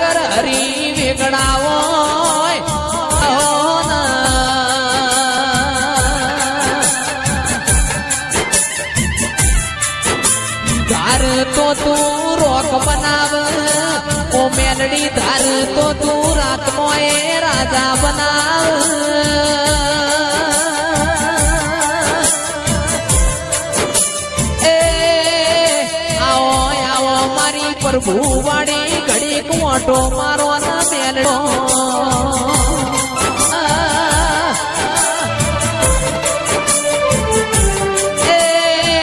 હરી વેગડાવો ધાર તો તું રોક બનાવ ઓ મેલડી ધાર તો તું રાતમો એ રાજા બનાવ પ્રભુ વાડી ઘડી કોટો મારો ના મેલડો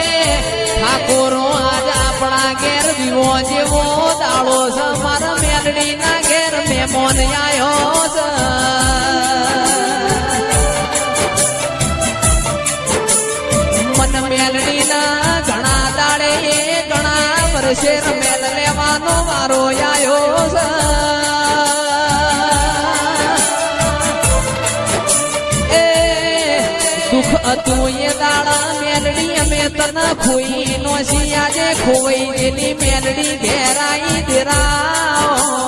ઠાકોરો આજ આપણા ઘેર વિવો જેવો દાડો છે મારા મેલડી ના ઘેર મહેમાન આયો છે મન મેલડી ના ઘણા દાડે ઘણા વર્ષે મેલ લેવાનો મારો આયો છે દુઃખ હતું એ દાડા મેલડી અમે તને ખોઈ નો આજે ખોઈ એની મેલડી ઘેરાઈ દેરાઓ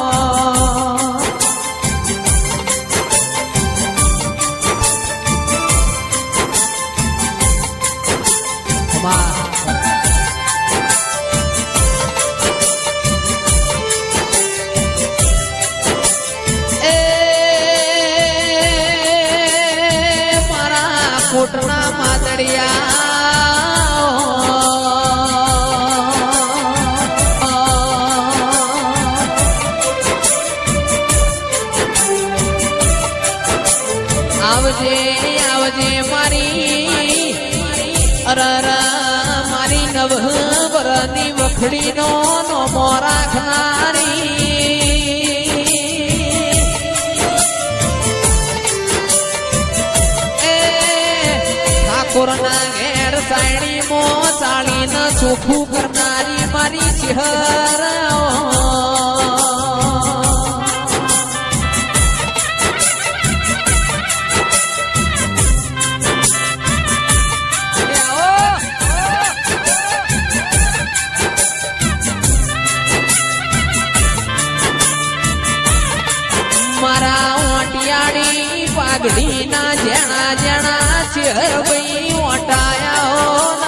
કોટના માતડિયા આવજે આવજે મારી અરર મારી નવબરની વખડી નો નોમો રાખનારી કોરોના ઘેર સાયણી મો ચાળી ન ચોખ્ખું કરનારી મારી ચહેર મારા ઓટિયાળી પાઘડી ના જેણા જેણા ચહેર ભાઈ ઓટાયા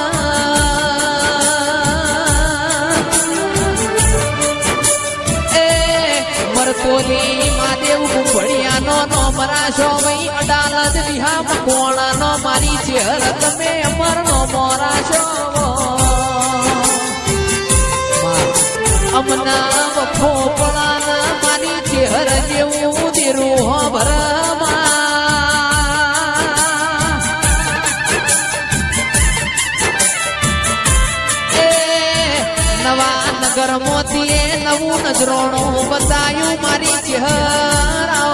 એ મરતોલી મહાદેવ ગુંભળિયાનો નો મરાશો ભાઈ અડાલજ વિહામ કોણાનો મારી ચહેર તમે અમરનો મોરાશો અમના વખો પડાના મારી ચહેર જેવું દેરું હો ભરમા નવા નગર મોતીએ નવું નજરોણું બતાયું મારી ચહેરા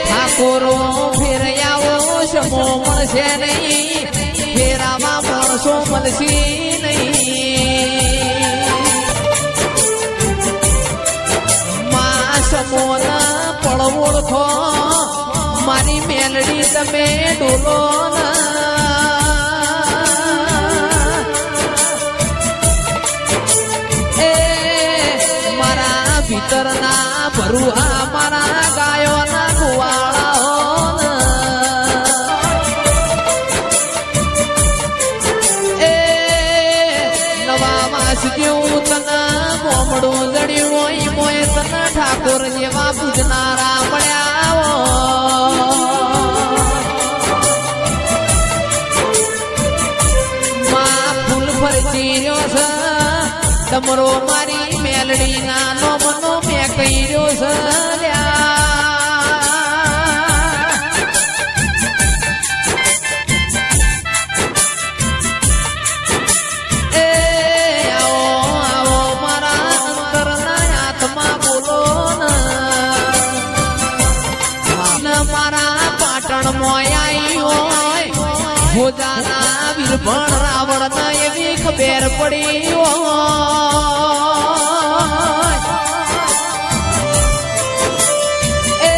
ઠાકોરો શમો મળશે નહીં ફેરામાં માણસો મળશે નહીં માં સમોના પડવોળખો મારી મેલડી તમે ડોલો એ મારા ભીતરના ભરુહા મારા ગાયોના કુવાળા જેવું તના ગોમડું જડ્યું હોય મોય તના ઠાકોર જેવા પૂજનારા મળ્યા માં ફૂલ ફરતી રહ્યો છે તમારો મારી મેલડી ના નો મનો મેં કહી રહ્યો છે ભોજાના વીરભણ રાવણ ના એવી ખબર પડી એ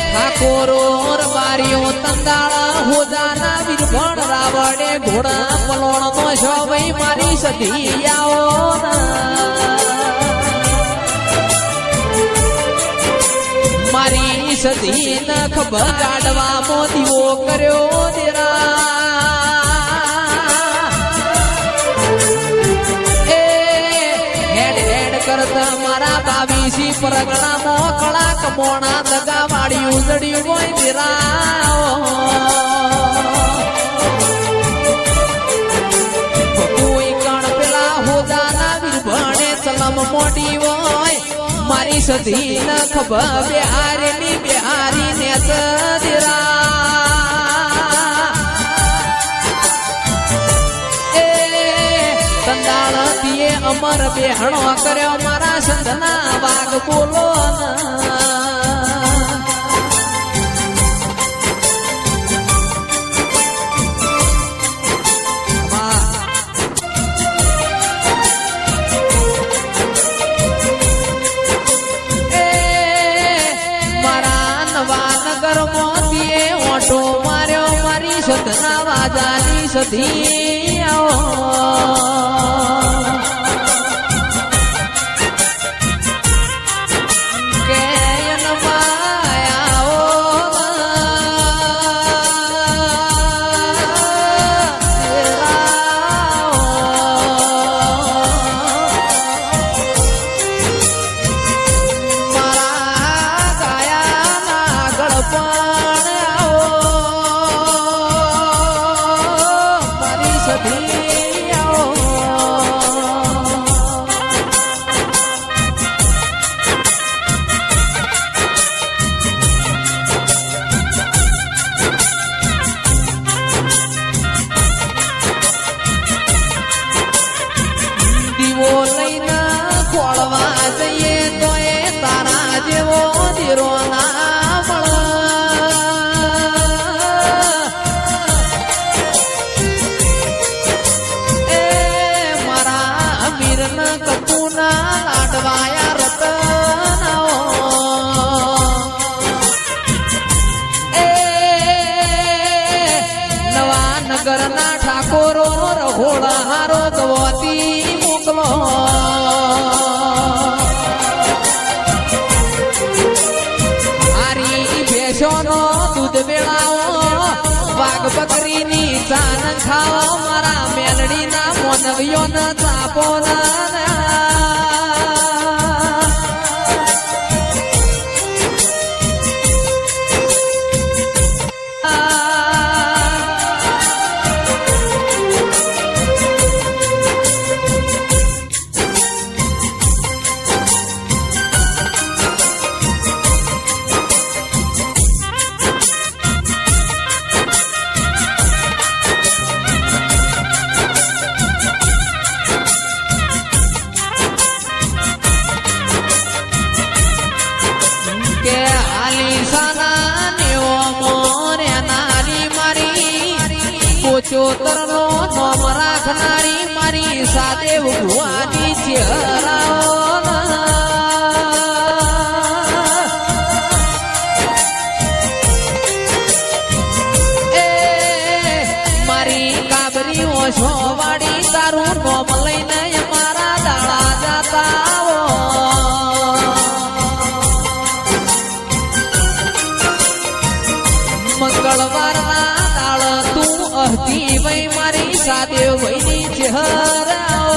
ઠાકોરો રબારીઓ તંદાળા ભોજાના વીરભણ રાવડે ઘોડા પલોણ નો છો ભાઈ મારી સધી આવો મારી સધી નખ બગાડવા મોદીઓ કર્યો કરતા મારા બાવીસી પરગણા મોકળા કમોણા દગા વાળી ઉજળી હોય દેરા કોઈ કણ પેલા હોદાના વીરભણે ચલમ મોટી હોય મારી સધી નખ બિહારી બિહારી ને દેરા કંદાળતીએ અમર બેહણો કર્યો મારા સંતના વાગ બોલો મારા નવા નગર મોતીએ ઓટો માર્યો મારી સંતના વાજાની સધી નગરના ઠાકોરો રહોળા હારો ગવતી મોકલો હારી ભેંસોનો દૂધ વેળાવો વાઘ બકરીની ચાન ખાઓ મારા મેલડીના મોનવીઓના ચાપો ચોતરનો નોમ રાખનારી મારી સાથે ભુવાની ચહેરાઓ મારી કાબરી ઓછો વાડી તારું નોમ લઈને મારા દાડા જાતા મંગળવારના વઈ મારી સાથે વઈની ચહેરાઓ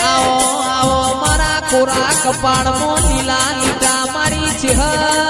આવો આવો મારા કોરા કપાળમાં લીલા લીટા મારી ચહેરા